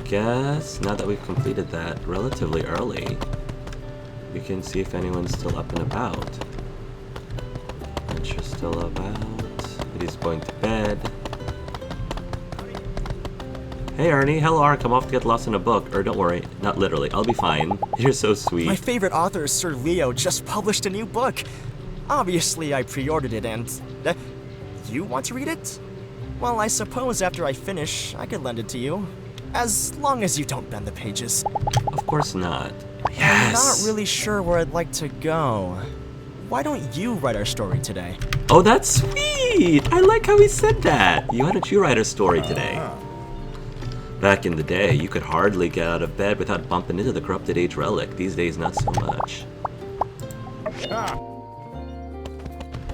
guess now that we've completed that relatively early, we can see if anyone's still up and about. Adventure's still about. He's going to bed. Hey Ernie, hello Ark, I'm off to get lost in a book. Or don't worry, not literally, I'll be fine. You're so sweet. My favorite author, Sir Leo, just published a new book. Obviously, I pre-ordered it and... you want to read it? Well, I suppose after I finish, I could lend it to you. As long as you don't bend the pages. Of course not. Yes! I'm not really sure where I'd like to go. Why don't you write our story today? Oh, that's sweet! I like how he said that. Why don't you write a story today? Back in the day, you could hardly get out of bed without bumping into the corrupted age relic. These days, not so much.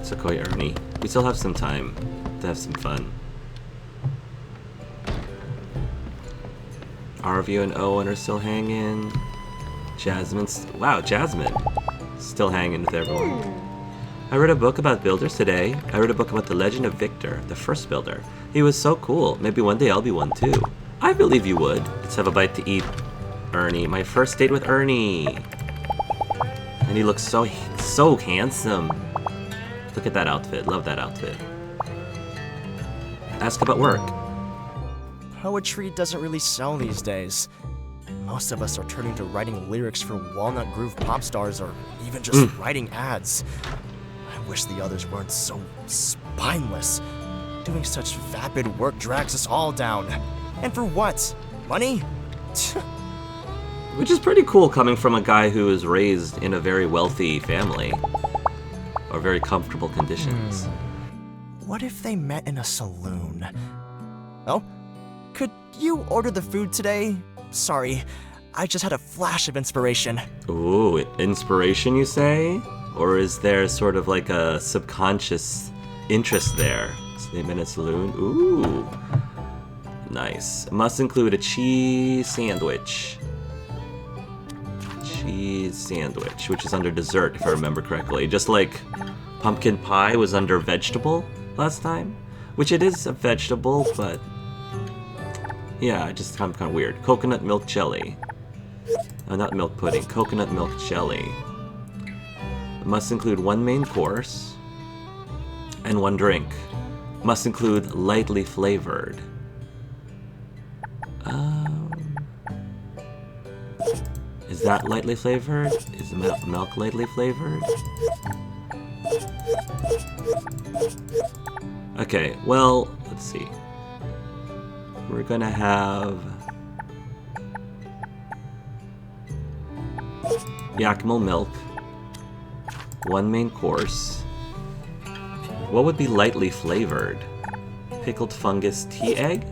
Sequoia Ernie, we still have some time to have some fun. Arvio and Owen are still hanging. Jasmine's... wow, Jasmine. Still hanging with everyone. I read a book about builders today. I read a book about the legend of Victor, the first builder. He was so cool. Maybe one day I'll be one too. I believe you would. Let's have a bite to eat, Ernie. My first date with Ernie. And he looks so handsome. Look at that outfit. Love that outfit. Ask about work. Poetry doesn't really sell these days. Most of us are turning to writing lyrics for Walnut Groove pop stars or even just writing ads. I wish the others weren't so spineless. Doing such vapid work drags us all down. And for what? Money? Which is pretty cool coming from a guy who was raised in a very wealthy family. Or very comfortable conditions. What if they met in a saloon? Oh? Could you order the food today? Sorry, I just had a flash of inspiration. Ooh, inspiration you say? Or is there sort of like a subconscious interest there? So they met in a saloon? Ooh. Nice. Must include a cheese sandwich. Cheese sandwich, which is under dessert, if I remember correctly. Just like pumpkin pie was under vegetable last time. Which it is a vegetable, but... yeah, just kind of weird. Coconut milk jelly. Not milk pudding. Coconut milk jelly. Must include one main course. And one drink. Must include lightly flavored. Is that lightly flavored? Is the milk lightly flavored? Okay, well, let's see. We're gonna have Yakima milk, one main course. What would be lightly flavored? Pickled fungus tea egg?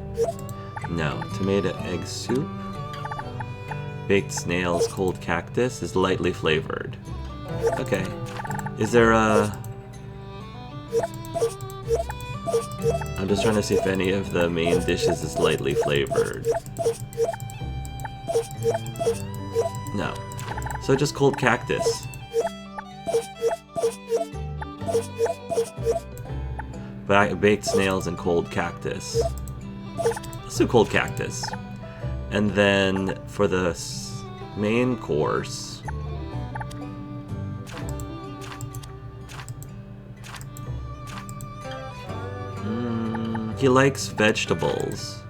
No. Tomato egg soup? Baked snails, cold cactus is lightly flavored. Okay. Is there a... I'm just trying to see if any of the main dishes is lightly flavored. No. So just cold cactus. Baked snails and cold cactus. Let's do cold cactus. And then for the main course... he likes vegetables.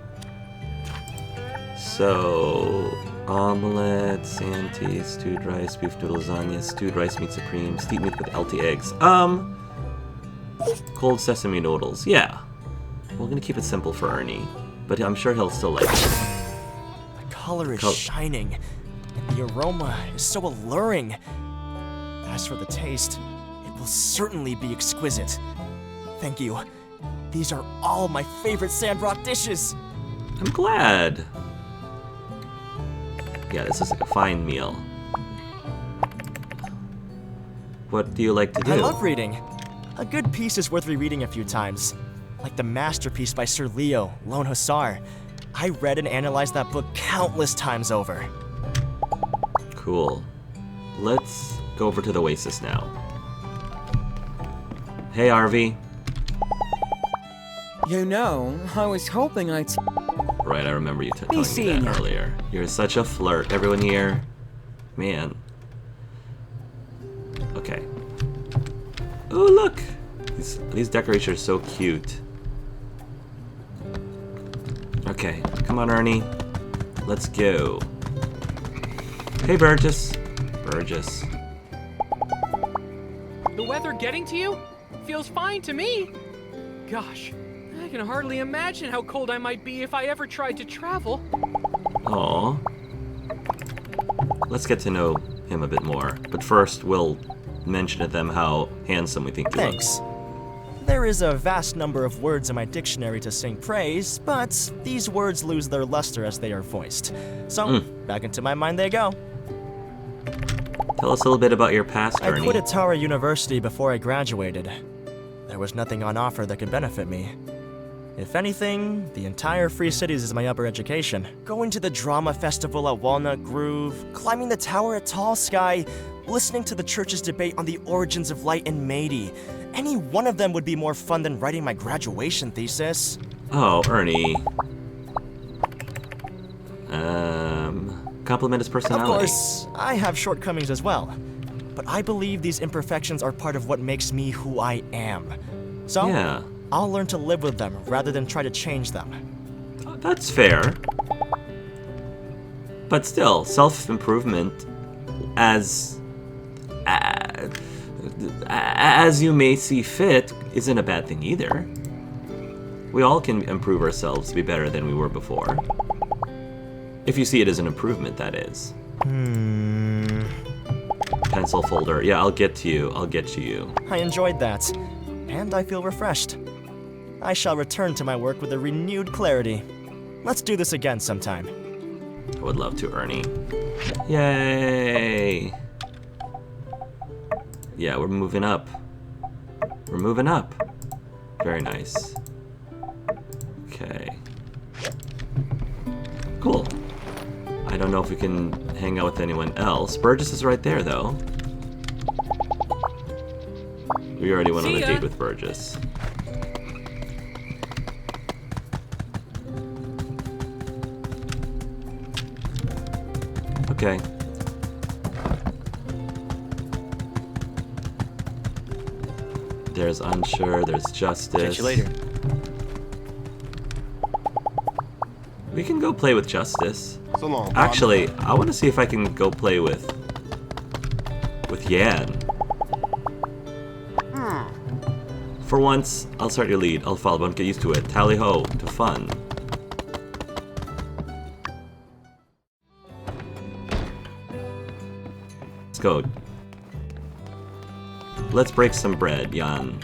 So... omelette, Santi, stewed rice, beef noodle lasagna, stewed rice meat supreme, steamed meat with LT eggs. Cold sesame noodles. Yeah. We're gonna keep it simple for Ernie. But I'm sure he'll still like it. The color is shining, and the aroma is so alluring. As for the taste, it will certainly be exquisite. Thank you. These are all my favorite Sandrock dishes. I'm glad. Yeah, this is like a fine meal. What do you like to do? I love reading. A good piece is worth rereading a few times. Like the masterpiece by Sir Leo, Lone Hussar. I read and analyzed that book countless times over. Cool. Let's go over to the Oasis now. Hey, Arvy. You know, I was hoping I'd... Right, I remember you telling me seeing that ya. earlier. You're such a flirt. Everyone here, man. Okay. Oh, look! These decorations are so cute. Okay, come on, Ernie. Let's go. Hey, Burgess. Burgess. The weather getting to you? Feels fine to me. Gosh, I can hardly imagine how cold I might be if I ever tried to travel. Aw. Let's get to know him a bit more. But first, we'll mention to them how handsome we think he looks. Thanks. There is a vast number of words in my dictionary to sing praise, but these words lose their luster as they are voiced. So, back into my mind they go. Tell us a little bit about your past, I Ernie. quit Atara University before I graduated. There was nothing on offer that could benefit me. If anything, the entire Free Cities is my upper education. Going to the drama festival at Walnut Grove, climbing the tower at Tall Sky, listening to the church's debate on the origins of light in Meiji. Any one of them would be more fun than writing my graduation thesis. Oh, Ernie. Compliment his Of personality. course, I have shortcomings as well. But I believe these imperfections are part of what makes me who I am. So, Yeah. I'll learn to live with them rather than try to change them. That's fair. But still, self-improvement as you may see fit isn't a bad thing either. We all can improve ourselves to be better than we were before. If you see it as an improvement, that is. Pencil folder. Yeah, I'll get to you. I'll get to you. I enjoyed that, and I feel refreshed. I shall return to my work with a renewed clarity. Let's do this again sometime. I would love to, Ernie. Yay! Yeah, we're moving up. We're moving up. Very nice. Okay. Cool. I don't know if we can hang out with anyone else. Burgess is right there, though. We already went on a See ya. date with Burgess. Okay. There's unsure, there's justice. Catch you later. We can go play with justice. So long. Actually, I want to see if I can go play with Yan. For once, I'll start your lead. I'll follow. Don't get used to it. Tally ho to fun. Let's go. Let's break some bread, Yan.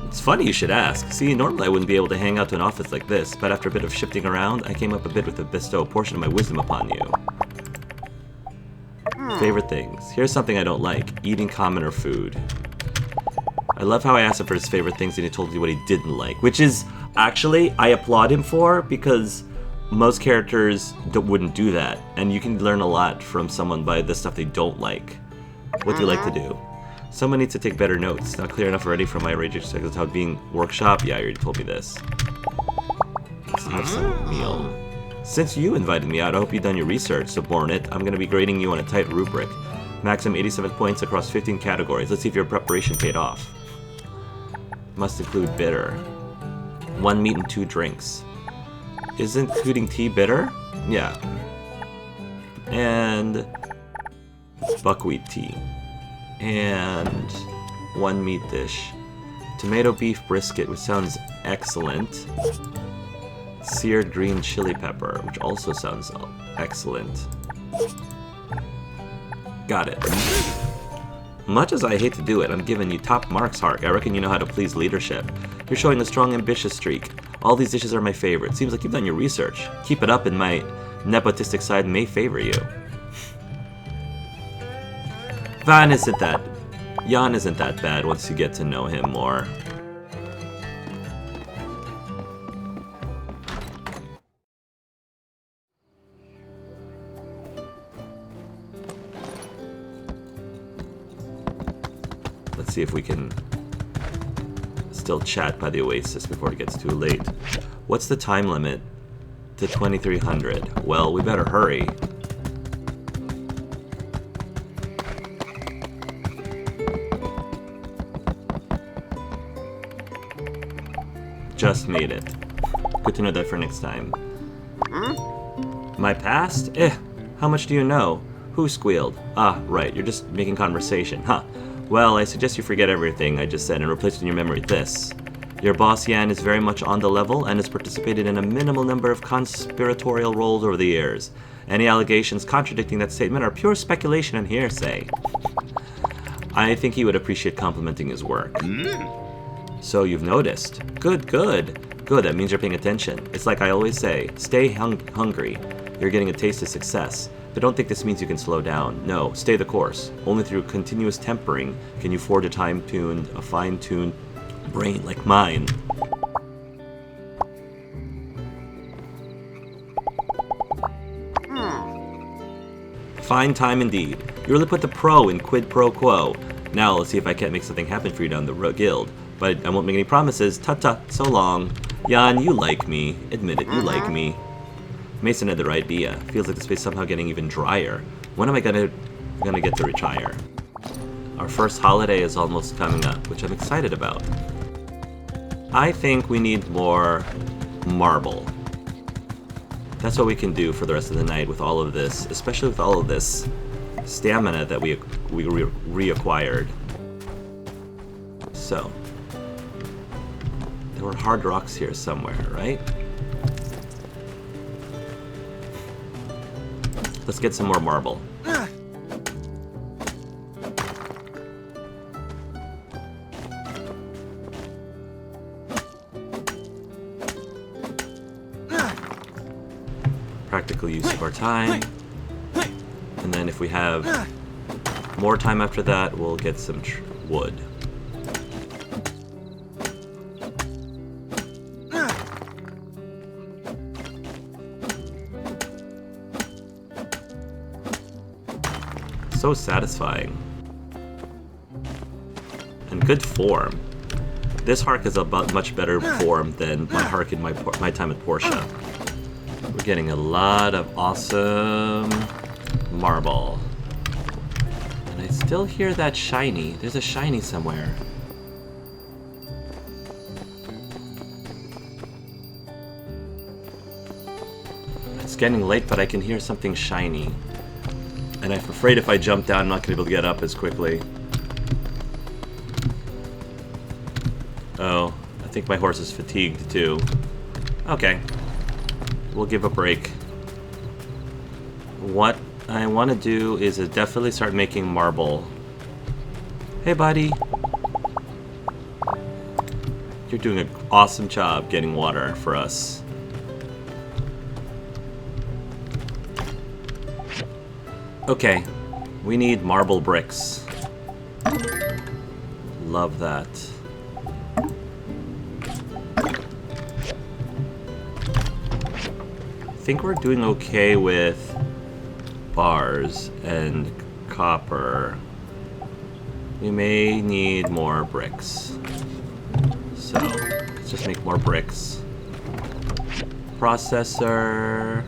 It's funny you should ask. See, normally I wouldn't be able to hang out to an office like this, but after a bit of shifting around, I came up a bit with to bestow a portion of my wisdom upon you. Favorite things. Here's something I don't like. Eating commoner food. I love how I asked him for his favorite things and he told me what he didn't like, which is, actually, I applaud him for, because most characters wouldn't do that, and you can learn a lot from someone by the stuff they don't like. What do you like to do? Someone needs to take better notes. Not clear enough already from my rage exercise how being workshop. Yeah, you already told me this. Let's have some meal. Since you invited me out, I hope you've done your research, so born it. I'm going to be grading you on a tight rubric. Maximum 87 points across 15 categories. Let's see if your preparation paid off. Must include bitter. 1 meat and 2 drinks. Isn't including tea bitter? Yeah. And buckwheat tea. And 1 meat dish. Tomato beef brisket, which sounds excellent. Seared green chili pepper, which also sounds excellent. Got it. Much as I hate to do it, I'm giving you top marks, Hark. I reckon you know how to please leadership. You're showing a strong, ambitious streak. All these dishes are my favorite. Seems like you've done your research. Keep it up and my nepotistic side may favor you. Jan isn't that bad once you get to know him more. Let's see if we can still chat by the oasis before it gets too late. What's the time limit to 2300? Well, we better hurry. Just made it. Good to know that for next time. My past? How much do you know? Who squealed? Ah, right, you're just making conversation, huh? Well, I suggest you forget everything I just said and replace in your memory this. Your boss Yan is very much on the level and has participated in a minimal number of conspiratorial roles over the years. Any allegations contradicting that statement are pure speculation and hearsay. I think he would appreciate complimenting his work. So you've noticed. Good, good. Good, that means you're paying attention. It's like I always say, stay hungry. You're getting a taste of success. But don't think this means you can slow down. No, stay the course. Only through continuous tempering can you forge a fine-tuned brain like mine. Fine time indeed. You really put the pro in quid pro quo. Now let's see if I can't make something happen for you down the guild. But I won't make any promises. Ta-ta, so long. Jan, you like me. Admit it, you like me. Mason had the right idea. Feels like the space somehow getting even drier. When am I gonna get to retire? Our first holiday is almost coming up, which I'm excited about. I think we need more marble. That's what we can do for the rest of the night with all of this, especially with all of this stamina that we reacquired. So, there were hard rocks here somewhere, right? Let's get some more marble. Practical use of our time. And then if we have more time after that, we'll get some wood. So satisfying. And good form. This Hark is a much better form than my Hark in my time at Portia. We're getting a lot of awesome marble. And I still hear that shiny. There's a shiny somewhere. It's getting late, but I can hear something shiny. And I'm afraid if I jump down, I'm not going to be able to get up as quickly. Oh, I think my horse is fatigued too. Okay. We'll give a break. What I want to do is definitely start making marble. Hey, buddy. You're doing an awesome job getting water for us. Okay, we need marble bricks. Love that. I think we're doing okay with bars and copper. We may need more bricks. So, let's just make more bricks. Processor.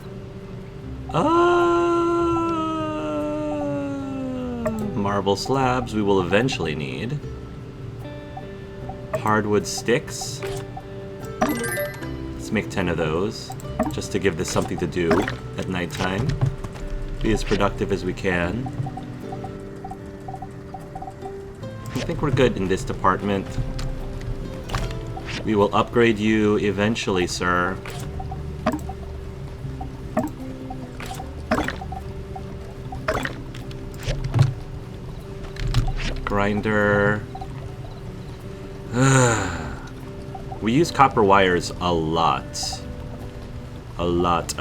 Marble slabs we will eventually need. Hardwood sticks. Let's make 10 of those, just to give this something to do at nighttime. Be as productive as we can. I think we're good in this department. We will upgrade you eventually, sir. Grinder. We use copper wires a lot. A lot.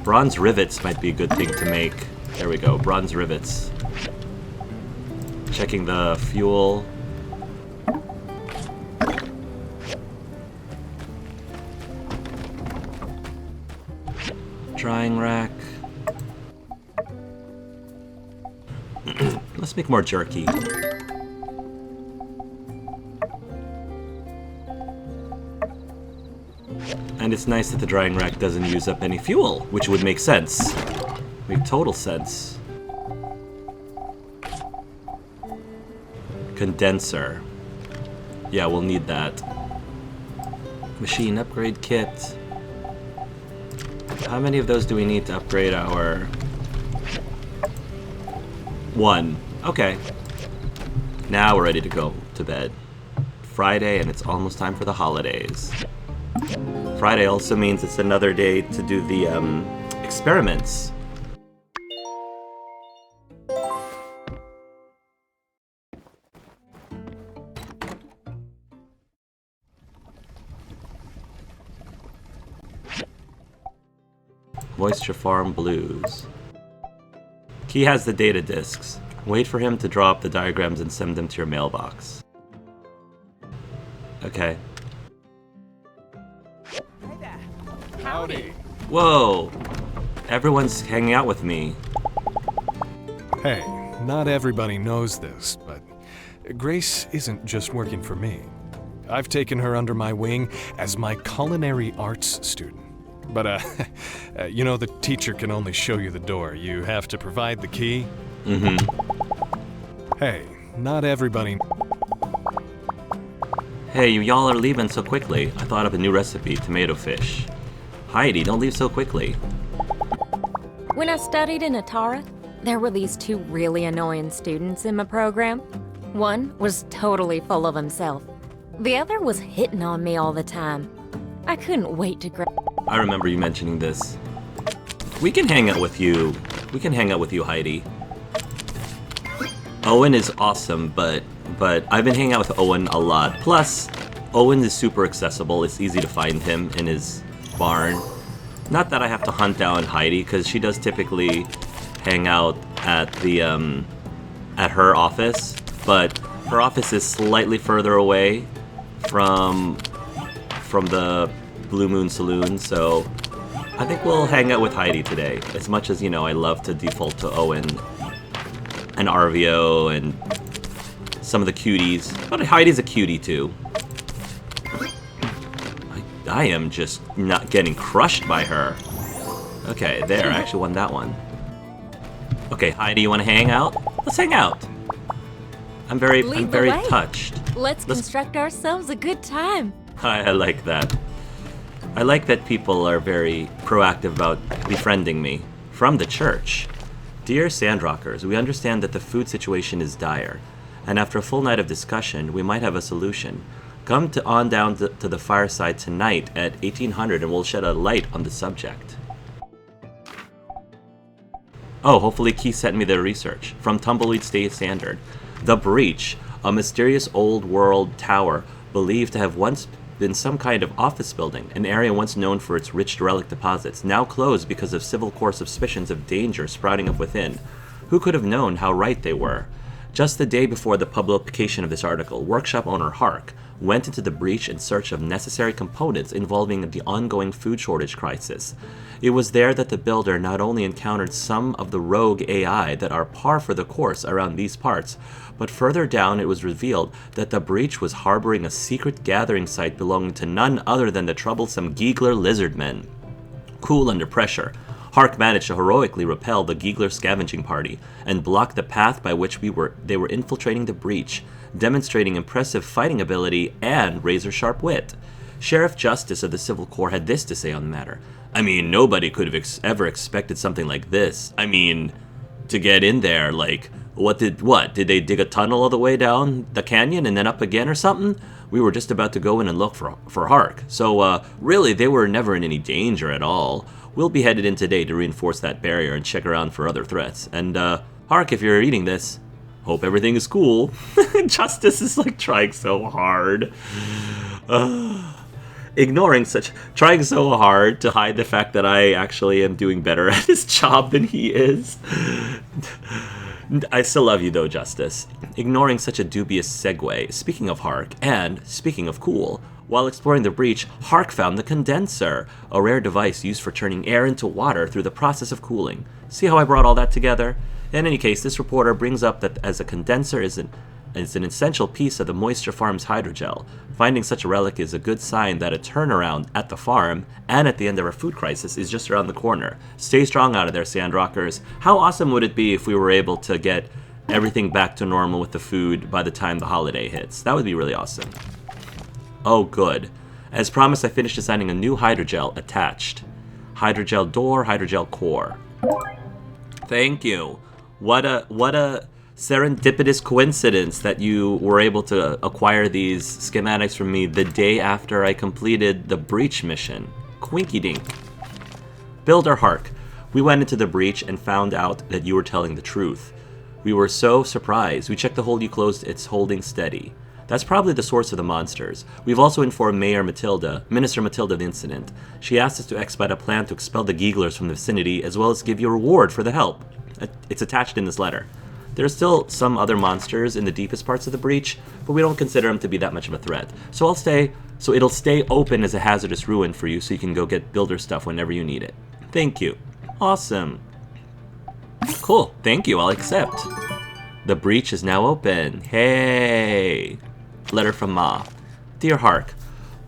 Bronze rivets might be a good thing to make. There we go, bronze rivets. Checking the fuel. Drying rack. Let's make more jerky. And it's nice that the drying rack doesn't use up any fuel, which would make sense. Make total sense. Condenser. Yeah, we'll need that. Machine upgrade kit. How many of those do we need to upgrade our... 1. Okay. Now we're ready to go to bed. Friday, and it's almost time for the holidays. Friday also means it's another day to do the experiments. Moisture Farm Blues. Key has the data disks. Wait for him to drop the diagrams and send them to your mailbox. Okay. Hey there. Howdy. Whoa! Everyone's hanging out with me. Hey, not everybody knows this, but Grace isn't just working for me. I've taken her under my wing as my culinary arts student. But, you know, the teacher can only show you the door. You have to provide the key. Hey, not everybody... Hey, y'all are leaving so quickly. I thought of a new recipe, tomato fish. Heidi, don't leave so quickly. When I studied in Atara, there were these 2 really annoying students in my program. One was totally full of himself. The other was hitting on me all the time. I couldn't wait to I remember you mentioning this. We can hang out with you. We can hang out with you, Heidi. Owen is awesome, but I've been hanging out with Owen a lot. Plus, Owen is super accessible. It's easy to find him in his barn. Not that I have to hunt down Heidi, because she does typically hang out at the at her office, but her office is slightly further away from the Blue Moon Saloon, so I think we'll hang out with Heidi today. As much as, you know, I love to default to Owen and Arvio and some of the cuties, but Heidi's a cutie too. I am just not getting crushed by her. Okay, there, I actually won that one. Okay, Heidi, you want to hang out? Let's hang out. I'm very touched. Let's construct ourselves a good time. I like that. I like that people are very proactive about befriending me. From the church. Dear Sandrockers, we understand that the food situation is dire, and after a full night of discussion, we might have a solution. Come on down to the fireside tonight at 1800 and we'll shed a light on the subject. Oh, hopefully Keith sent me the research. From Tumbleweed State Standard. The Breach, a mysterious old world tower believed to have once been some kind of office building, an area once known for its rich relic deposits, now closed because of Civil Corps suspicions of danger sprouting up within. Who could have known how right they were? Just the day before the publication of this article, workshop owner Hark went into the breach in search of necessary components involving the ongoing food shortage crisis. It was there that the builder not only encountered some of the rogue AI that are par for the course around these parts, but further down it was revealed that the breach was harboring a secret gathering site belonging to none other than the troublesome Giegler lizardmen. Cool under pressure, Hark managed to heroically repel the Giegler scavenging party and block the path by which they were infiltrating the breach, demonstrating impressive fighting ability and razor-sharp wit. Sheriff Justice of the Civil Corps had this to say on the matter. I mean, nobody could have ever expected something like this. I mean, to get in there, like, what? Did they dig a tunnel all the way down the canyon and then up again or something? We were just about to go in and look for Hark. So, really, they were never in any danger at all. We'll be headed in today to reinforce that barrier and check around for other threats. And, Hark, if you're reading this, hope everything is cool. Justice is, like, trying so hard. Trying so hard to hide the fact that I actually am doing better at his job than he is. I still love you though, Justice. Ignoring such a dubious segue, speaking of Hark, and speaking of cool, while exploring the breach, Hark found the condenser, a rare device used for turning air into water through the process of cooling. See how I brought all that together? In any case, this reporter brings up that as a condenser is an It's an essential piece of the Moisture Farm's hydrogel. Finding such a relic is a good sign that a turnaround at the farm and at the end of our food crisis is just around the corner. Stay strong out of there, Sandrockers. How awesome would it be if we were able to get everything back to normal with the food by the time the holiday hits? That would be really awesome. Oh, good. As promised, I finished designing a new hydrogel attached. Hydrogel door, hydrogel core. Thank you. What a serendipitous coincidence that you were able to acquire these schematics from me the day after I completed the breach mission. Quinky dink. Builder Hark. We went into the breach and found out that you were telling the truth. We were so surprised. We checked the hole you closed, it's holding steady. That's probably the source of the monsters. We've also informed Minister Matilda of the incident. She asked us to expedite a plan to expel the Geeglers from the vicinity, as well as give you a reward for the help. It's attached in this letter. There are still some other monsters in the deepest parts of the breach, but we don't consider them to be that much of a threat. So it'll stay open as a hazardous ruin for you, so you can go get builder stuff whenever you need it. Thank you. Awesome. Cool. Thank you. I'll accept. The breach is now open. Hey. Letter from Ma. Dear Hark.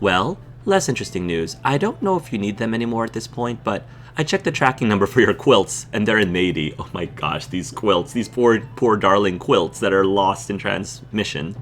Well, less interesting news. I don't know if you need them anymore at this point, but I checked the tracking number for your quilts, and they're in Meidi. Oh my gosh, these quilts. These poor darling quilts that are lost in transmission.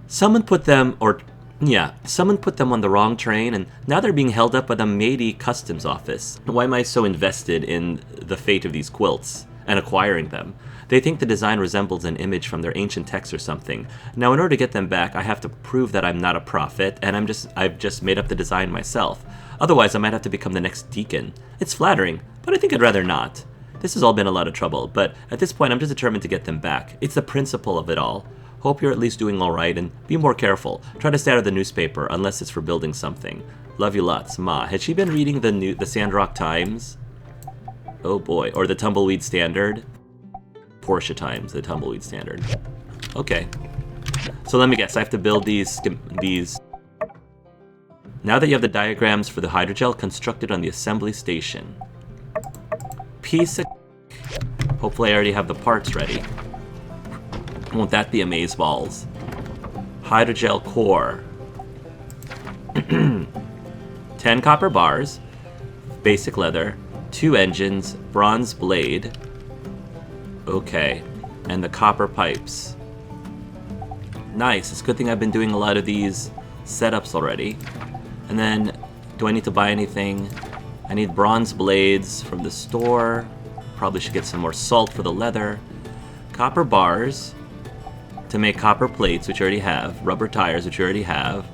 Someone put them on the wrong train, and now they're being held up by the Meidi customs office. Why am I so invested in the fate of these quilts and acquiring them? They think the design resembles an image from their ancient texts or something. Now, in order to get them back, I have to prove that I'm not a prophet, and I've just made up the design myself. Otherwise, I might have to become the next deacon. It's flattering, but I think I'd rather not. This has all been a lot of trouble, but at this point, I'm just determined to get them back. It's the principle of it all. Hope you're at least doing all right, and be more careful. Try to stay out of the newspaper, unless it's for building something. Love you lots, Ma. Had she been reading the Sandrock Times? Oh boy, or the Tumbleweed Standard? Porsche Times, the Tumbleweed Standard. Okay. So let me guess, I have to build these. Now that you have the diagrams for the hydrogel constructed on the assembly station. Piece of... Hopefully I already have the parts ready. Won't that be amazeballs? Hydrogel core. 10 copper bars. Basic leather. 2 engines. Bronze blade. Okay. And the copper pipes. Nice. It's a good thing I've been doing a lot of these setups already. And then, do I need to buy anything? I need bronze blades from the store. Probably should get some more salt for the leather. Copper bars to make copper plates, which you already have. Rubber tires, which you already have.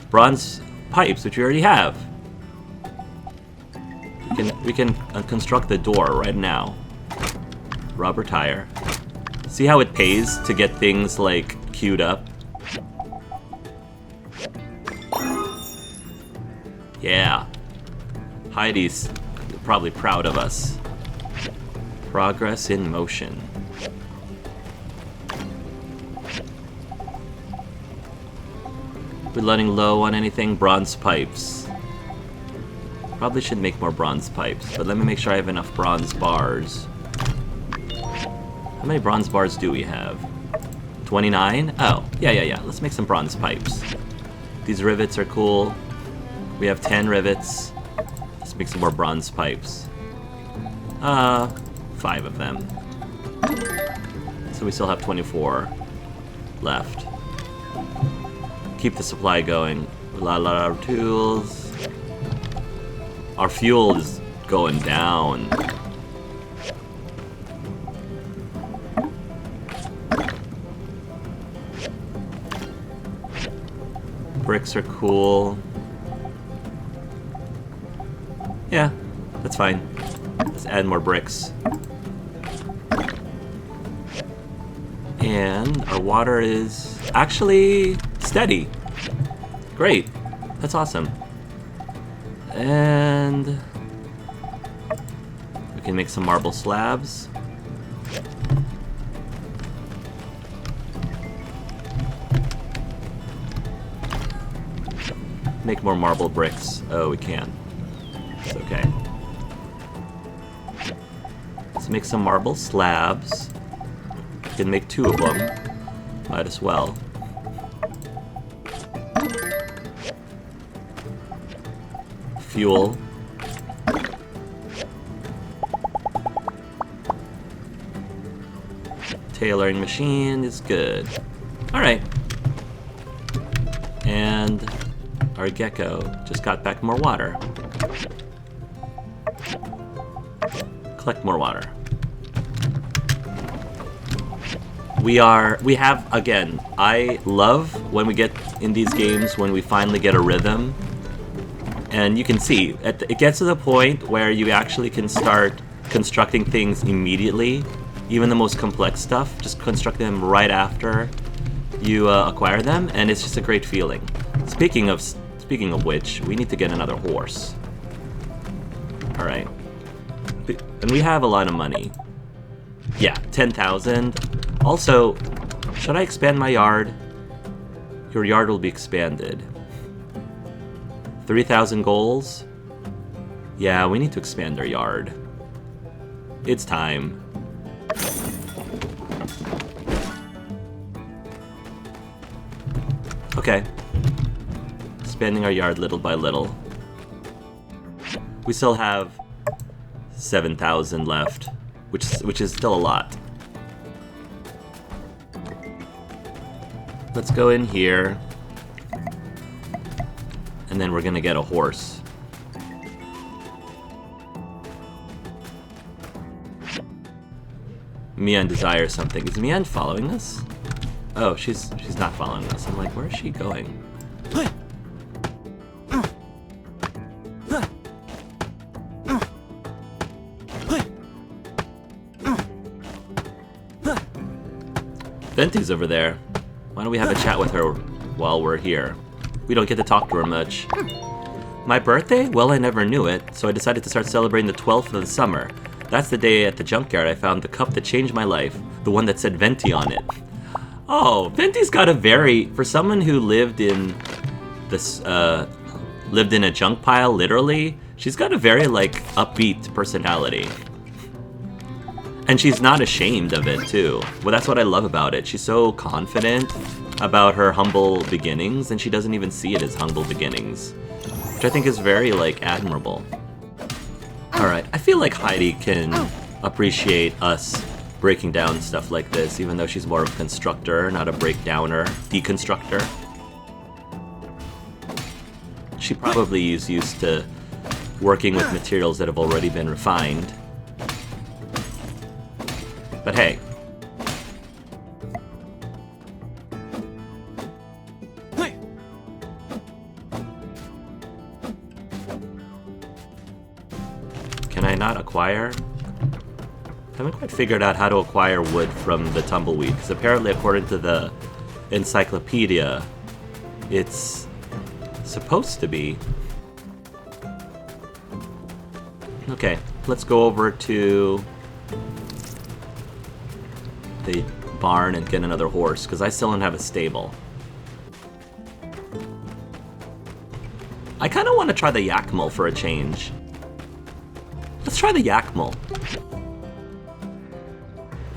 Bronze pipes, which you already have. We can construct the door right now. Rubber tire. See how it pays to get things like queued up? Yeah. Heidi's probably proud of us. Progress in motion. We're running low on anything? Bronze pipes. Probably should make more bronze pipes, but let me make sure I have enough bronze bars. How many bronze bars do we have? 29? Oh, yeah. Let's make some bronze pipes. These rivets are cool. We have 10 rivets. Let's make some more bronze pipes. 5 of them. So we still have 24 left. Keep the supply going. Our tools. Our fuel is going down. Bricks are cool. Yeah, that's fine. Let's add more bricks. And our water is actually steady. Great. That's awesome. And we can make some marble slabs. Make more marble bricks. Oh, we can. It's okay. Let's make some marble slabs. We can make 2 of them. Might as well. Fuel. Tailoring machine is good. Alright. And our gecko just got back more water. Collect more water. We have, again, I love when we get in these games when we finally get a rhythm. And you can see, it gets to the point where you actually can start constructing things immediately. Even the most complex stuff, just construct them right after you acquire them, and it's just a great feeling. Speaking of which, we need to get another horse. All right, and we have a lot of money. Yeah, 10,000. Also, should I expand my yard? Your yard will be expanded. 3,000 goals. Yeah, we need to expand our yard. It's time. Okay. Expanding our yard little by little. We still have 7,000 left, which is still a lot. Let's go in here. And then we're gonna get a horse. Mian desires something. Is Mian following us? Oh, she's not following us. I'm like, where is she going? Venti's over there. Why don't we have a chat with her while we're here? We don't get to talk to her much. My birthday? Well, I never knew it, so I decided to start celebrating the 12th of the summer. That's the day at the junkyard I found the cup that changed my life, the one that said Venti on it. Oh, Venti's got a very, for someone who lived in this, lived in a junk pile, literally, she's got a very, like, upbeat personality. And she's not ashamed of it, too. Well, that's what I love about it. She's so confident about her humble beginnings, and she doesn't even see it as humble beginnings. Which I think is very, like, admirable. Alright, I feel like Heidi can appreciate us breaking down stuff like this, even though she's more of a constructor, not a breakdowner, deconstructor. She probably is used to working with materials that have already been refined. But hey. Can I not acquire? I haven't quite figured out how to acquire wood from the tumbleweed, because apparently according to the encyclopedia, it's supposed to be. Okay, let's go over to the barn and get another horse, because I still don't have a stable. I kind of want to try the Yakmul for a change. Let's try the Yakmul.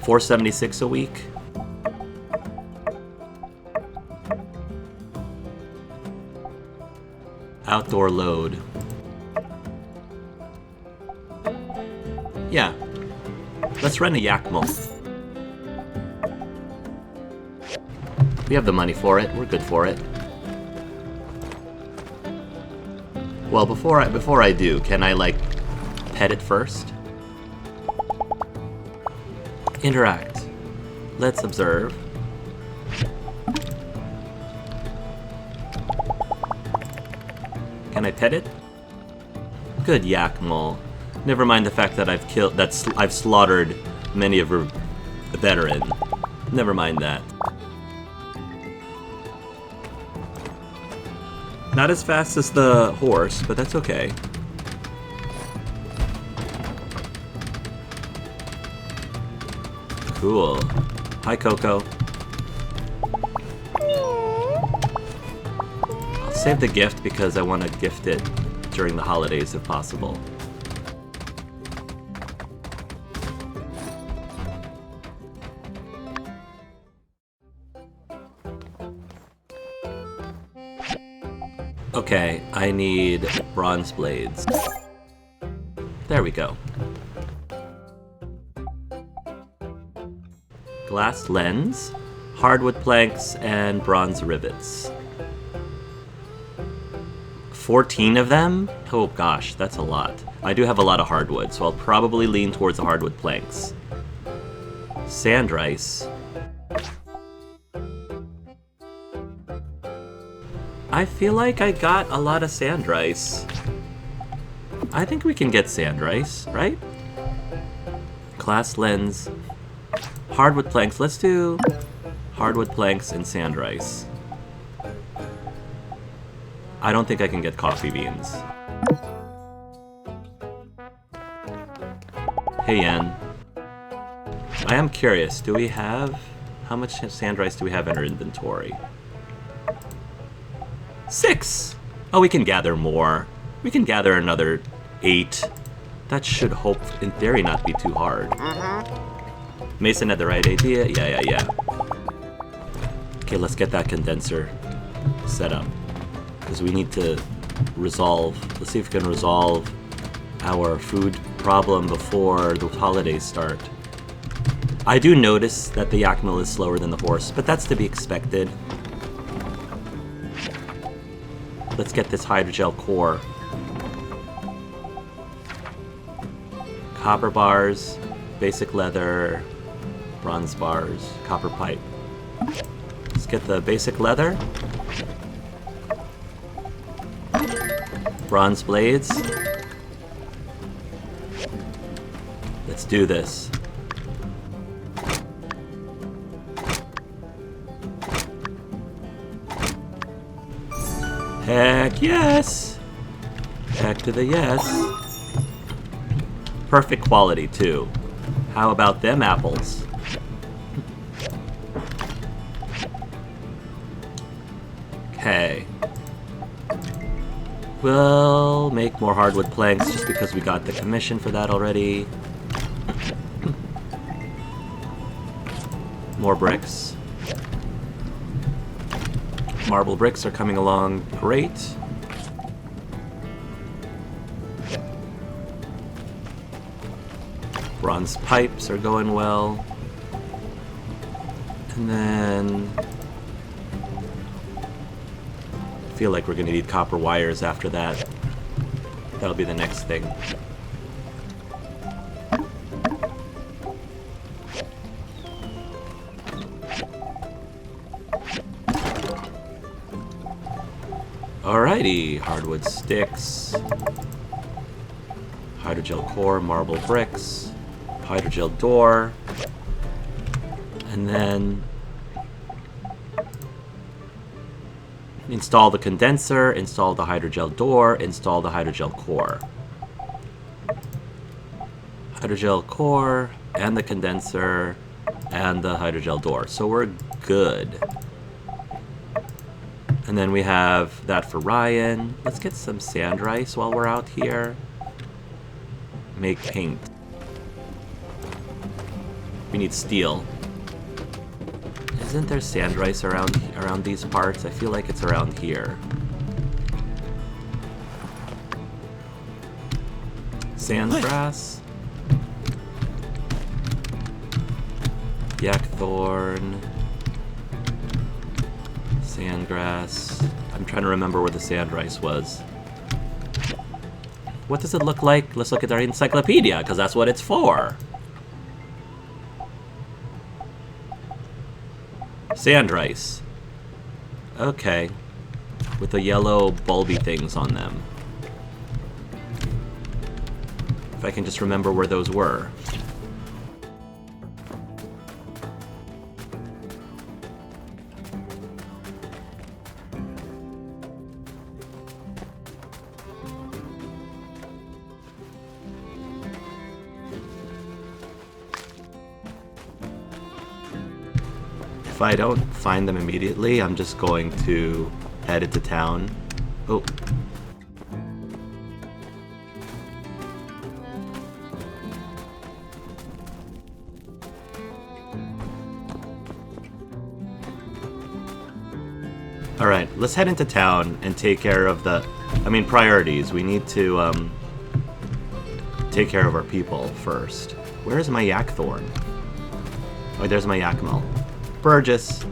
476 a week. Outdoor load. Yeah. Let's rent a Yakmul. We have the money for it. We're good for it. Well, before I do, can I, like, pet it first? Interact. Let's observe. Can I pet it? Good Yakmul. Never mind the fact that I've slaughtered many of her veteran. Never mind that. Not as fast as the horse, but that's okay. Cool. Hi, Coco. I'll save the gift because I want to gift it during the holidays if possible. Okay, I need bronze blades. There we go. Glass lens, hardwood planks, and bronze rivets. 14 of them? Oh gosh, that's a lot. I do have a lot of hardwood, so I'll probably lean towards the hardwood planks. Sand rice. I feel like I got a lot of sand rice. I think we can get sand rice, right? Glass lens. Hardwood planks. Let's do hardwood planks and sand rice. I don't think I can get coffee beans. Hey, Yen. I am curious, do we have... How much sand rice do we have in our inventory? 6! Oh, we can gather more. We can gather another 8. That should, hope, in theory, not be too hard. Mason had the right idea? Yeah. Okay, let's get that condenser set up. Because we need to resolve... Let's see if we can resolve our food problem before the holidays start. I do notice that the yak mill is slower than the horse, but that's to be expected. Let's get this hydrogel core. Copper bars, basic leather, bronze bars, copper pipe. Let's get the basic leather. Bronze blades. Let's do this. Heck yes! Heck to the yes. Perfect quality, too. How about them apples? Okay. We'll make more hardwood planks just because we got the commission for that already. More bricks. Marble bricks are coming along great. Bronze pipes are going well. And then... I feel like we're going to need copper wires after that. That'll be the next thing. Alrighty, hardwood sticks, hydrogel core, marble bricks, hydrogel door, and then install the condenser, install the hydrogel door, install the hydrogel core. Hydrogel core, and the condenser, and the hydrogel door. So we're good. And then we have that for Ryan. Let's get some sand rice while we're out here. Make paint. We need steel. Isn't there sand rice around these parts? I feel like it's around here. Sandgrass. Yakthorn. Sandgrass. I'm trying to remember where the sand rice was. What does it look like? Let's look at our encyclopedia, because that's what it's for. Sand rice. Okay. With the yellow bulby things on them. If I can just remember where those were. If I don't find them immediately, I'm just going to head into town. Oh. Alright, let's head into town and take care of the... I mean, priorities. We need to, take care of our people first. Where is my Yakthorn? Oh, there's my Yakmal. Burgess.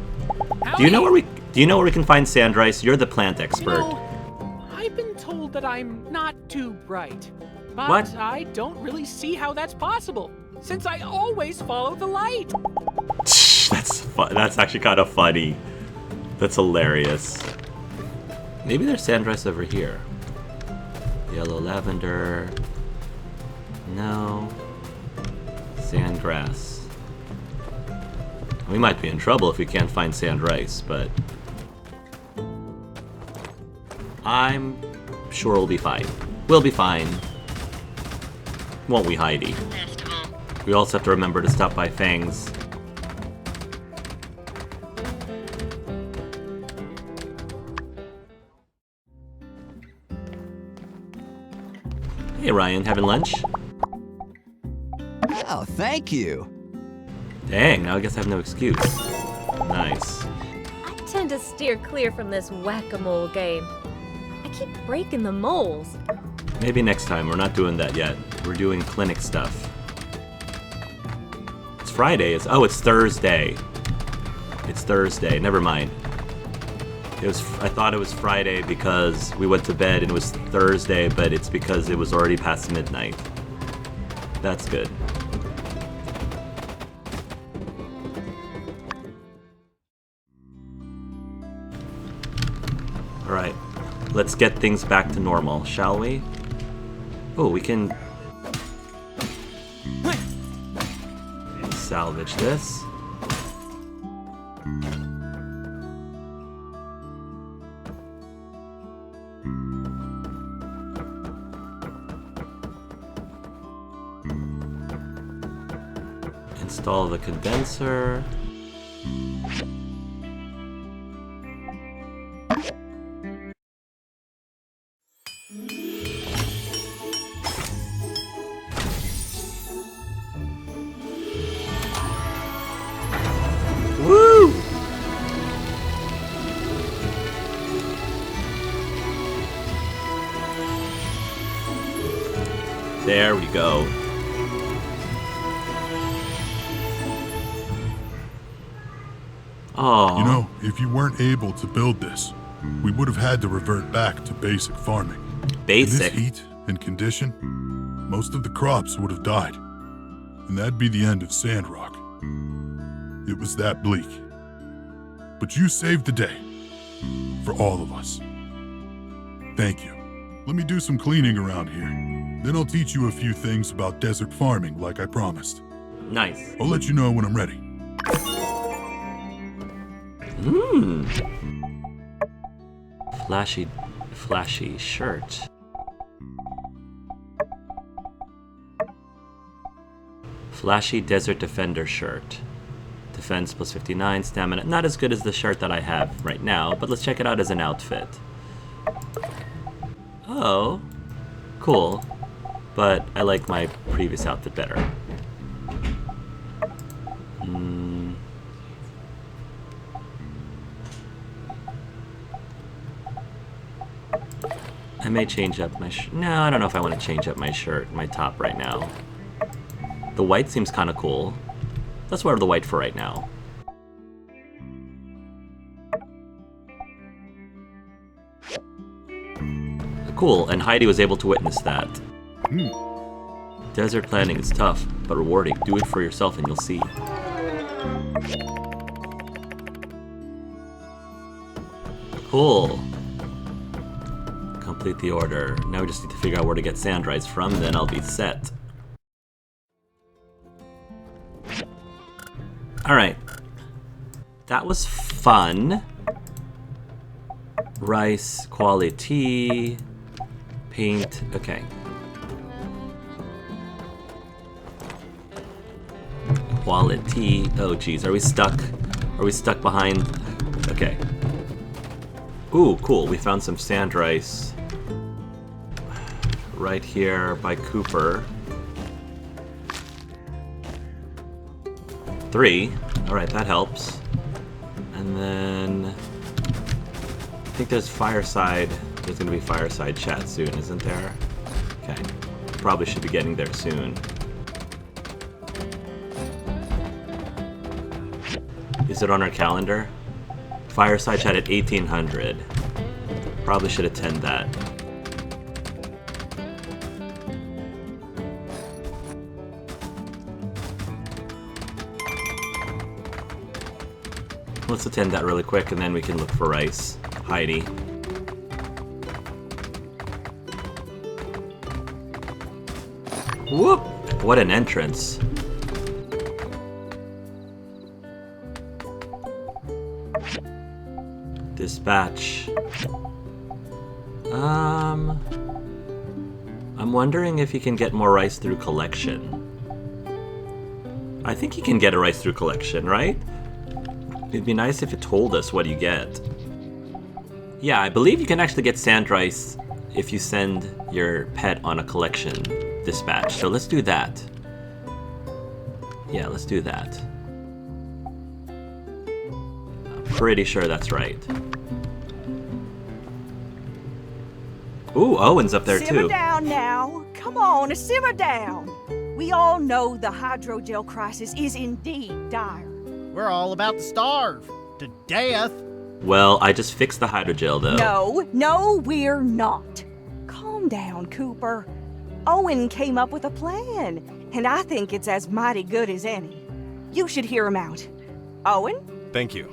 Do you know where we can find Sandrice? You're the plant expert. You know, I've been told that I'm not too bright. But What? I don't really see how that's possible, since I always follow the light. That's actually kind of funny. That's hilarious. Maybe there's Sandrice over here. Yellow lavender. No. Sandgrass. We might be in trouble if we can't find Sandrice, but I'm sure we'll be fine. We'll be fine. Won't we, Heidi? We also have to remember to stop by Fang's. Hey Ryan, having lunch? Oh, thank you. Dang, now I guess I have no excuse. Nice. I tend to steer clear from this whack-a-mole game. I keep breaking the moles. Maybe next time. We're not doing that yet. We're doing clinic stuff. It's Friday. It's Thursday. It's Thursday. Never mind. I thought it was Friday because we went to bed and it was Thursday, but it's because it was already past midnight. That's good. Alright, let's get things back to normal, shall we? Oh, we can salvage this. Install the condenser. Woo! There we go. Oh. You know, if you weren't able to build this, we would have had to revert back to basic farming. Basic. In this heat and condition, most of the crops would have died. And that'd be the end of Sandrock. It was that bleak. But you saved the day. For all of us. Thank you. Let me do some cleaning around here. Then I'll teach you a few things about desert farming like I promised. Nice. I'll let you know when I'm ready. Flashy shirt. Flashy Desert Defender shirt. Defense plus 59, stamina. Not as good as the shirt that I have right now, but let's check it out as an outfit. Oh, cool. But I like my previous outfit better. I may change up my no, I don't know if I want to change up my shirt, my top right now. The white seems kind of cool. Let's wear the white for right now. Cool, and Heidi was able to witness that. Desert planning is tough, but rewarding. Do it for yourself and you'll see. Cool. Complete the order. Now we just need to figure out where to get Sandrice from, then I'll be set. Alright. That was fun. Rice, quality, paint, okay. Quality, oh geez, are we stuck? Are we stuck behind? Okay. Ooh, cool, we found some Sandrice. Right here by Cooper. 3. Alright, that helps. And then think there's gonna be fireside chat soon, isn't there? Okay. Probably should be getting there soon. Is it on our calendar? Fireside chat at 1800. Probably should attend that. Let's attend that really quick and then we can look for Rice. Heidi. Whoop! What an entrance. Dispatch. I'm wondering if you can get more rice through collection. I think you can get a rice through collection, right? It'd be nice if it told us what you get. Yeah, I believe you can actually get sand rice if you send your pet on a collection dispatch. So let's do that. Yeah, let's do that. I'm pretty sure that's right. Ooh, Owen's up there Simmer too. down now. Come on, simmer down. We all know the hydrogel crisis is indeed dire. We're all about to starve to death. Well, I just fixed the hydrogel though. No, we're not. Calm down, Cooper. Owen came up with a plan, and I think it's as mighty good as any. You should hear him out. Owen? Thank you.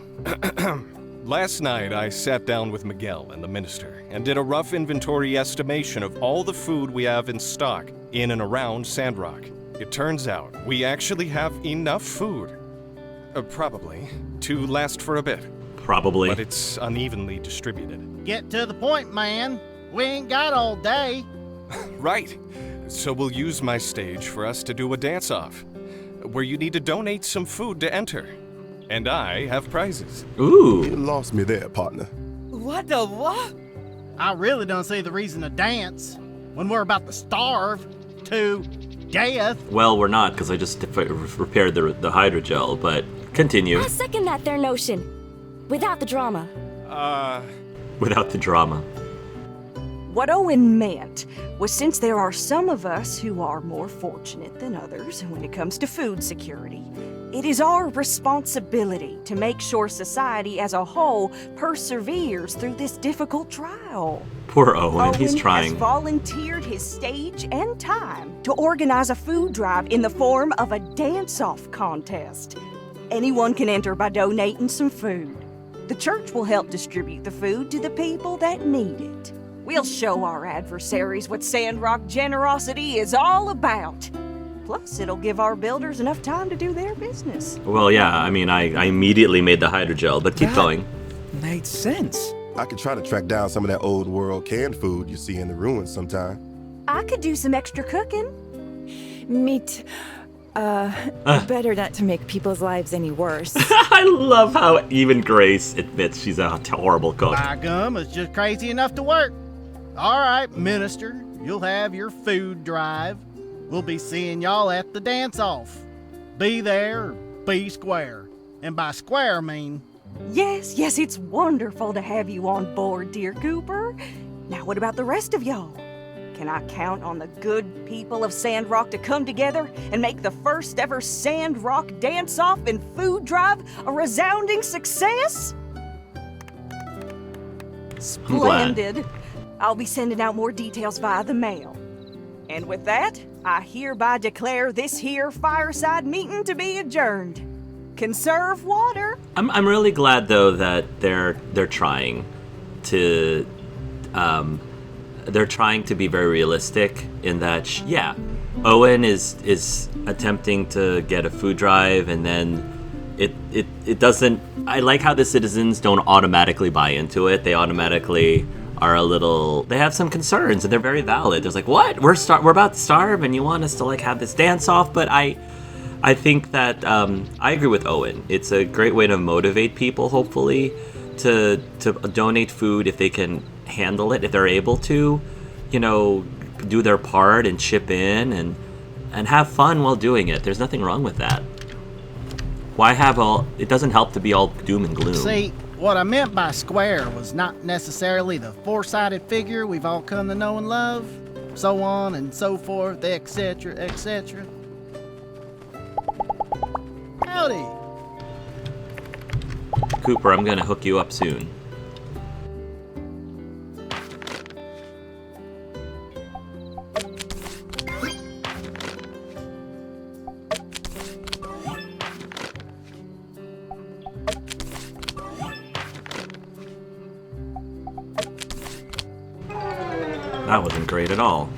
Last night, I sat down with Miguel and the minister and did a rough inventory estimation of all the food we have in stock in and around Sandrock. It turns out we actually have enough food, probably, to last for a bit. Probably. But it's unevenly distributed. Get to the point, man. We ain't got all day. Right. So we'll use my stage for us to do a dance-off, where you need to donate some food to enter. And I have prizes. Ooh. You lost me there, partner. What the what? I really don't see the reason to dance when we're about to starve to death. Well, we're not, because I just repaired the hydrogel, but continue. I second that their notion. Without the drama. Without the drama. What Owen meant was since there are some of us who are more fortunate than others when it comes to food security, it is our responsibility to make sure society as a whole perseveres through this difficult trial. Poor Owen, he's Owen trying. has volunteered his stage and time to organize a food drive in the form of a dance-off contest. Anyone can enter by donating some food. The church will help distribute the food to the people that need it. We'll show our adversaries what Sandrock generosity is all about. Plus, it'll give our builders enough time to do their business. Well, yeah, I mean, I immediately made the hydrogel, but keep going. Made sense. I could try to track down some of that old world canned food you see in the ruins sometime. I could do some extra cooking. Meat. Better not to make people's lives any worse. I love how even Grace admits she's a horrible cook. My gum is just crazy enough to work. All right, minister, you'll have your food drive. We'll be seeing y'all at the dance-off. Be there or be square. And by square, I mean... Yes, it's wonderful to have you on board, dear Cooper. Now, what about the rest of y'all? Can I count on the good people of Sandrock to come together and make the first ever Sandrock dance-off and food drive a resounding success? Splendid. I'll be sending out more details via the mail. And with that, I hereby declare this here fireside meeting to be adjourned. Conserve water. I'm really glad though that they're trying to be very realistic in that Owen is attempting to get a food drive, and then it doesn't. I like how the citizens don't automatically buy into it. They automatically are they have some concerns, and they're very valid. There's like, what? We're about to starve, and you want us to like have this dance off? But I think that I agree with Owen. It's a great way to motivate people, hopefully, to donate food if they can handle it, if they're able to, do their part and chip in and have fun while doing it. There's nothing wrong with that. Why have it doesn't help to be all doom and gloom. See, What I meant by square was not necessarily the four-sided figure we've all come to know and love, so on and so forth, etc., etc. Howdy. Cooper, I'm gonna hook you up soon. That wasn't great at all.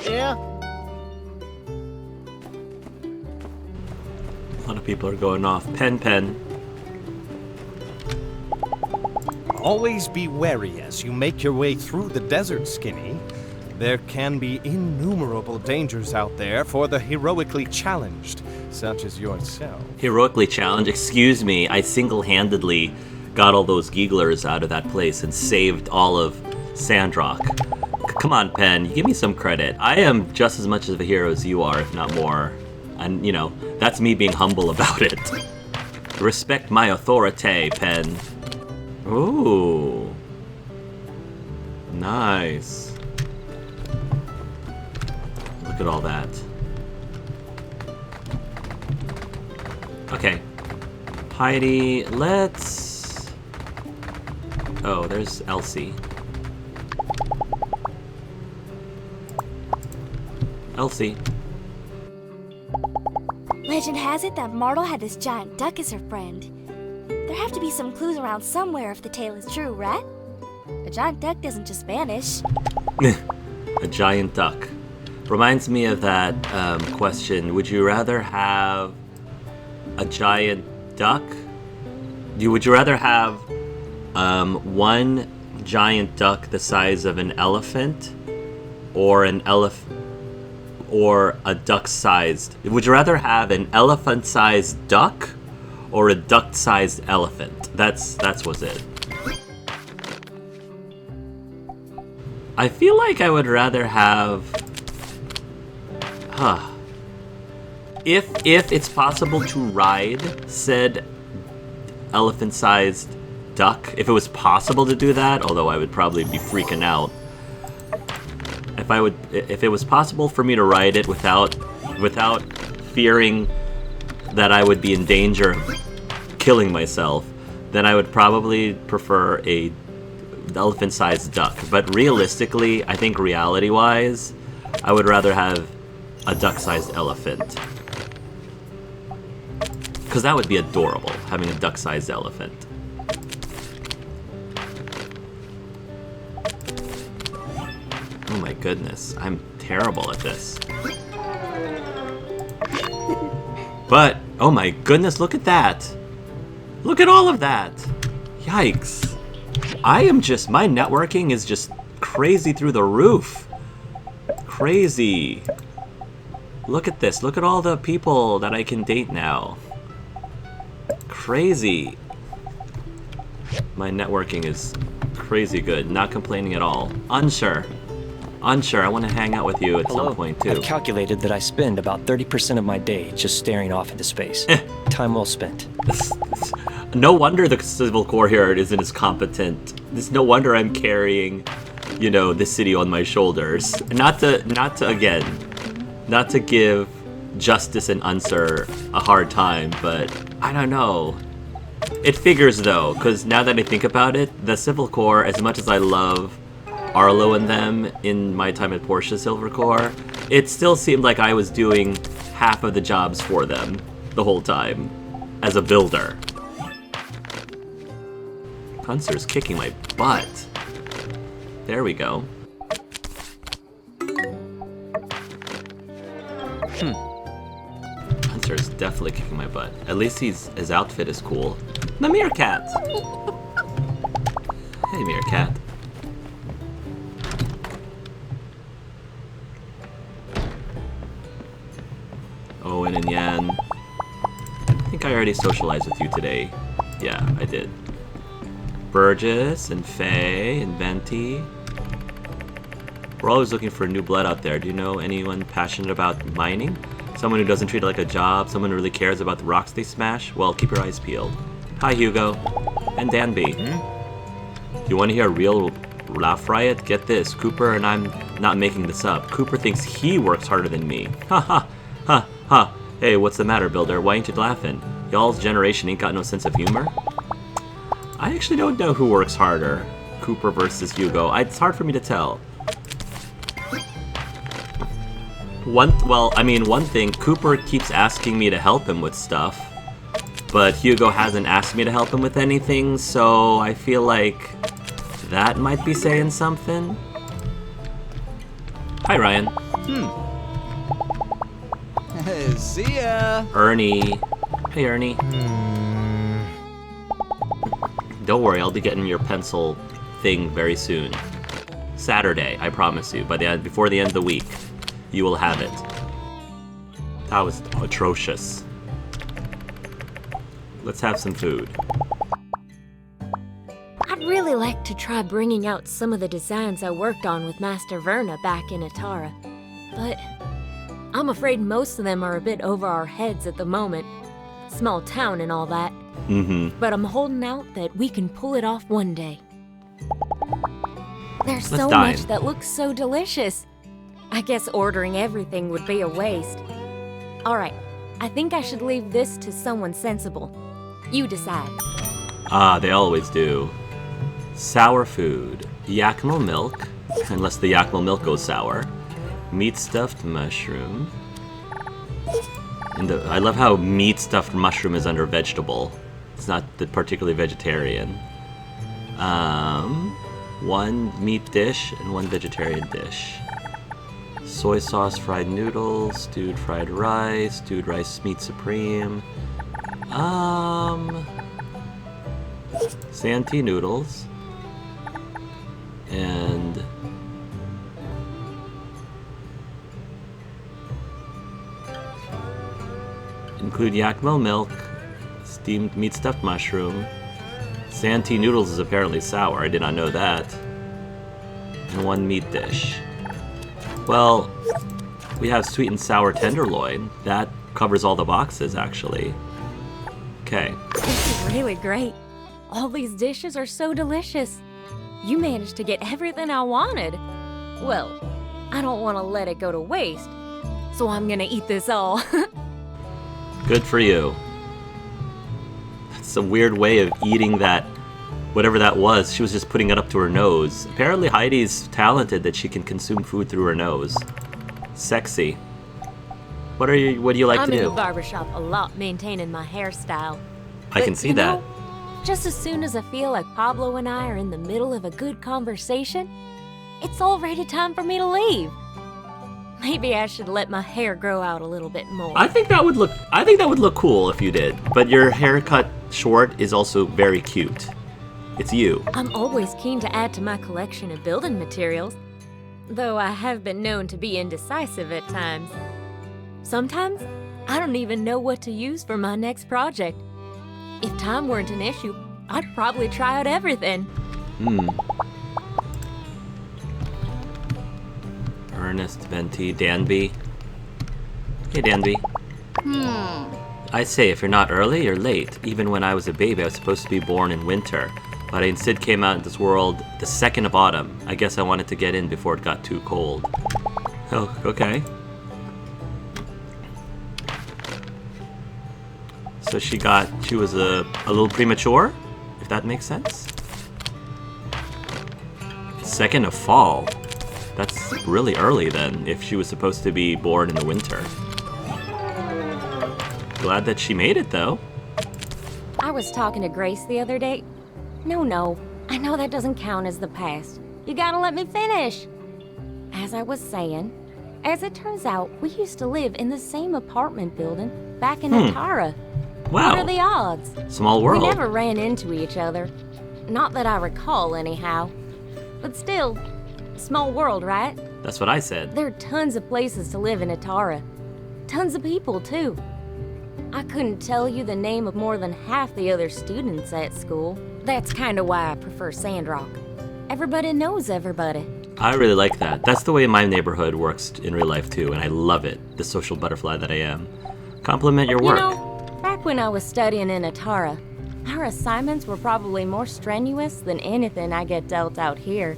Yeah? A lot of people are going off. Pen. Always be wary as you make your way through the desert, Skinny. There can be innumerable dangers out there for the heroically challenged, such as yourself. Heroically challenged? Excuse me, I single-handedly got all those gigglers out of that place and saved all of Sandrock. Come on, Pen, you give me some credit. I am just as much of a hero as you are, if not more. And, you know, that's me being humble about it. Respect my authority, Pen. Ooh. Nice. Look at all that. Okay. Heidi, let's... Oh, there's Elsie. Elsie. Legend has it that Martle had this giant duck as her friend. There have to be some clues around somewhere if the tale is true, right? A giant duck doesn't just vanish. A giant duck. Reminds me of that question, would you rather have a giant duck? Would you rather have one giant duck the size of an elephant or or a duck-sized? Would you rather have an elephant-sized duck or a duck-sized elephant? That's was it. I feel like I would rather have... If it's possible to ride said elephant-sized duck, if it was possible to do that, although I would probably be freaking out. If it was possible for me to ride it without fearing that I would be in danger of killing myself, then I would probably prefer a elephant-sized duck. But realistically, I think reality-wise, I would rather have a duck-sized elephant. Because that would be adorable, having a duck-sized elephant. Oh my goodness, I'm terrible at this. But, oh my goodness, look at that! Look at all of that! Yikes. My networking is just crazy through the roof. Crazy. Look at this, look at all the people that I can date now. Crazy. My networking is crazy good, not complaining at all. Unsure, I want to hang out with you at some point too. I've calculated that I spend about 30% of my day just staring off into space. Time well spent. No wonder the Civil Corps here isn't as competent. It's no wonder I'm carrying, you know, the city on my shoulders. Not to give Justice and Unsur a hard time, but I don't know. It figures though, because now that I think about it, the Civil Corps, as much as I love Arlo and them in my time at Porsche Silver Corps, it still seemed like I was doing half of the jobs for them the whole time as a builder. Unsur's kicking my butt. There we go. Unsur's definitely kicking my butt. At least his outfit is cool. The meerkat! Hey, Meerkat. Owen and Yan. I think I already socialized with you today. Yeah, I did. Burgess and Faye and Venti. We're always looking for new blood out there. Do you know anyone passionate about mining? Someone who doesn't treat it like a job? Someone who really cares about the rocks they smash? Well, keep your eyes peeled. Hi, Hugo. And Danby. You want to hear a real laugh riot? Get this. Cooper, and I'm not making this up, Cooper thinks he works harder than me. Ha ha. Ha ha. Hey, what's the matter, Builder? Why ain't you laughing? Y'all's generation ain't got no sense of humor? I actually don't know who works harder. Cooper versus Hugo. It's hard for me to tell. One thing, Cooper keeps asking me to help him with stuff, but Hugo hasn't asked me to help him with anything, so I feel like that might be saying something. Hi, Ryan. See ya. Ernie. Hey, Ernie. Don't worry, I'll be getting your pencil thing very soon. Saturday, I promise you. Before the end of the week, you will have it. That was atrocious. Let's have some food. I'd really like to try bringing out some of the designs I worked on with Master Verna back in Atara, but I'm afraid most of them are a bit over our heads at the moment. Small town and all that. But I'm holding out that we can pull it off one day. There's so much that looks so delicious. I guess ordering everything would be a waste. Alright, I think I should leave this to someone sensible. You decide. Ah, they always do. Sour food. Yakima milk, unless the Yakima milk goes sour. Meat stuffed mushroom. I love how meat stuffed mushroom is under vegetable. It's not particularly vegetarian. One meat dish and one vegetarian dish. Soy sauce fried noodles, stewed fried rice, stewed rice meat supreme. Santee noodles. And include Yakima milk, steamed meat stuffed mushroom. Santee noodles is apparently sour, I did not know that. And one meat dish. Well, we have sweet and sour tenderloin. That covers all the boxes, actually. Okay. This is really great. All these dishes are so delicious. You managed to get everything I wanted. Well, I don't want to let it go to waste, so I'm gonna eat this all. Good for you. That's a weird way of eating that, whatever that was. She was just putting it up to her nose. Apparently Heidi's talented that she can consume food through her nose. Sexy. What do you like to do? I'm in the barbershop a lot maintaining my hairstyle. I can see that. Just as soon as I feel like Pablo and I are in the middle of a good conversation, it's already time for me to leave. Maybe I should let my hair grow out a little bit more. I think that would look cool if you did. But your haircut short is also very cute. It's you. I'm always keen to add to my collection of building materials, though I have been known to be indecisive at times. Sometimes, I don't even know what to use for my next project. If time weren't an issue, I'd probably try out everything. Ernest, Venti, Danby. Hey, Danby. I say, if you're not early, you're late. Even when I was a baby, I was supposed to be born in winter. But I instead came out in this world the 2nd of autumn. I guess I wanted to get in before it got too cold. Oh, okay. So she was a little premature, if that makes sense. 2nd of fall. That's really early then, if she was supposed to be born in the winter. Glad that she made it, though. I was talking to Grace the other day. No, I know that doesn't count as the past. You gotta let me finish. As I was saying, as it turns out, we used to live in the same apartment building back in Atara. Wow. What are the odds? Small world. We never ran into each other. Not that I recall, anyhow. But still, small world, right? That's what I said. There are tons of places to live in Atara. Tons of people, too. I couldn't tell you the name of more than half the other students at school. That's kind of why I prefer Sandrock. Everybody knows everybody. I really like that. That's the way my neighborhood works in real life too, and I love it. The social butterfly that I am. Compliment your work. You know, back when I was studying in Atara, our assignments were probably more strenuous than anything I get dealt out here.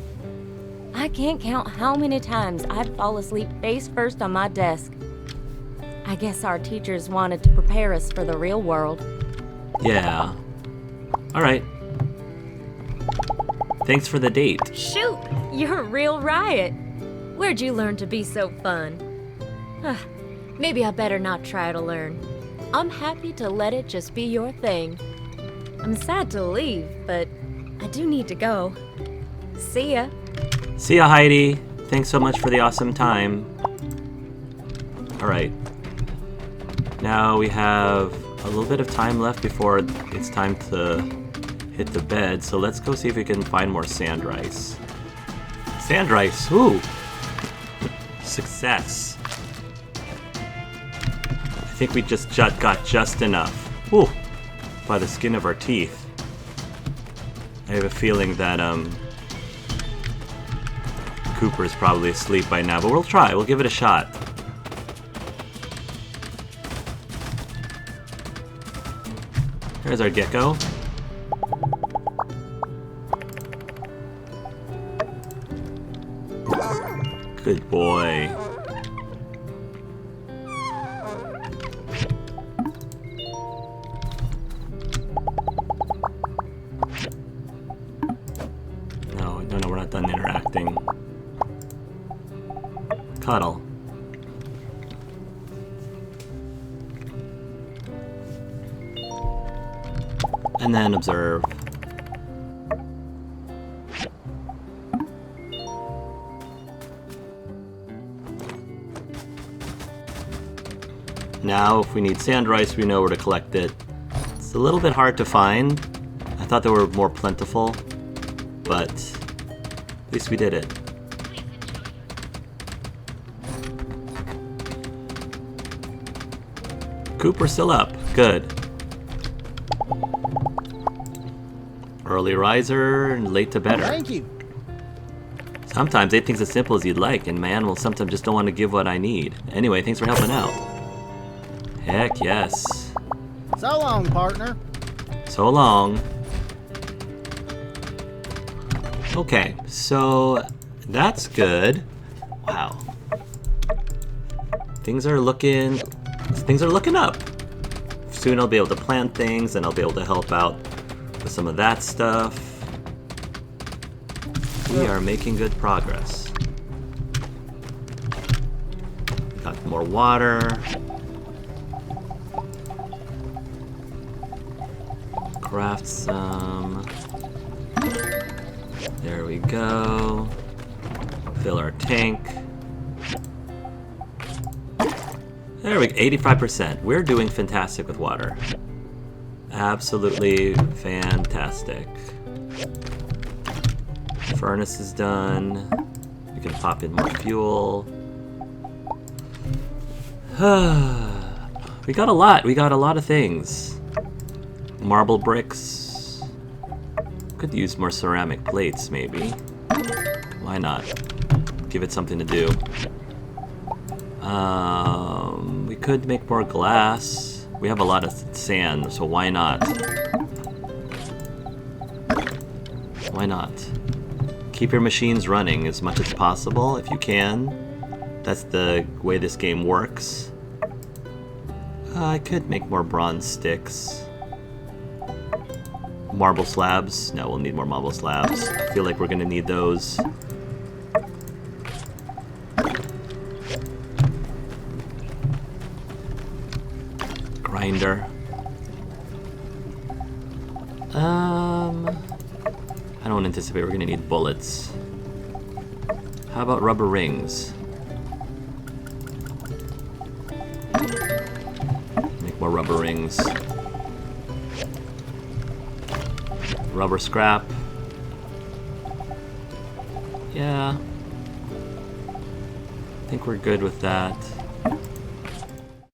I can't count how many times I'd fall asleep face first on my desk. I guess our teachers wanted to prepare us for the real world. Yeah. Alright. Thanks for the date. Shoot! You're a real riot. Where'd you learn to be so fun? Maybe I better not try to learn. I'm happy to let it just be your thing. I'm sad to leave, but I do need to go. See ya. See ya, Heidi. Thanks so much for the awesome time. Alright. Now we have a little bit of time left before it's time to hit the bed, so let's go see if we can find more sand rice. Sand rice, ooh! Success. I think we just got just enough. Ooh! By the skin of our teeth. I have a feeling that, Cooper is probably asleep by now, but we'll try. We'll give it a shot. Here's our gecko. Good boy. No, we're not done interacting. Cuddle. And then observe. Now, if we need sand rice, we know where to collect it. It's a little bit hard to find. I thought they were more plentiful, but at least we did it. Cooper's still up. Good. Early riser and late to bedder. Thank you. Sometimes anything's as simple as you'd like, and man will sometimes just don't want to give what I need. Anyway, thanks for helping out. Heck yes. So long, partner. So long. Okay, so that's good. Wow. Things are looking up. Soon I'll be able to plant things, and I'll be able to help out with some of that stuff. We are making good progress. Got more water. Craft some. There we go. Fill our tank. There we go, 85%. We're doing fantastic with water. Absolutely fantastic. Furnace is done. We can pop in more fuel. We got a lot. We got a lot of things. Marble bricks. Could use more ceramic plates, maybe. Why not? Give it something to do. We could make more glass. We have a lot of sand, so why not? Why not? Keep your machines running as much as possible if you can. That's the way this game works. I could make more bronze sticks. Marble slabs? No, we'll need more marble slabs. I feel like we're gonna need those. Grinder. I don't anticipate we're gonna need bullets. How about rubber rings? Make more rubber rings. rubber scrap. Yeah. I think we're good with that.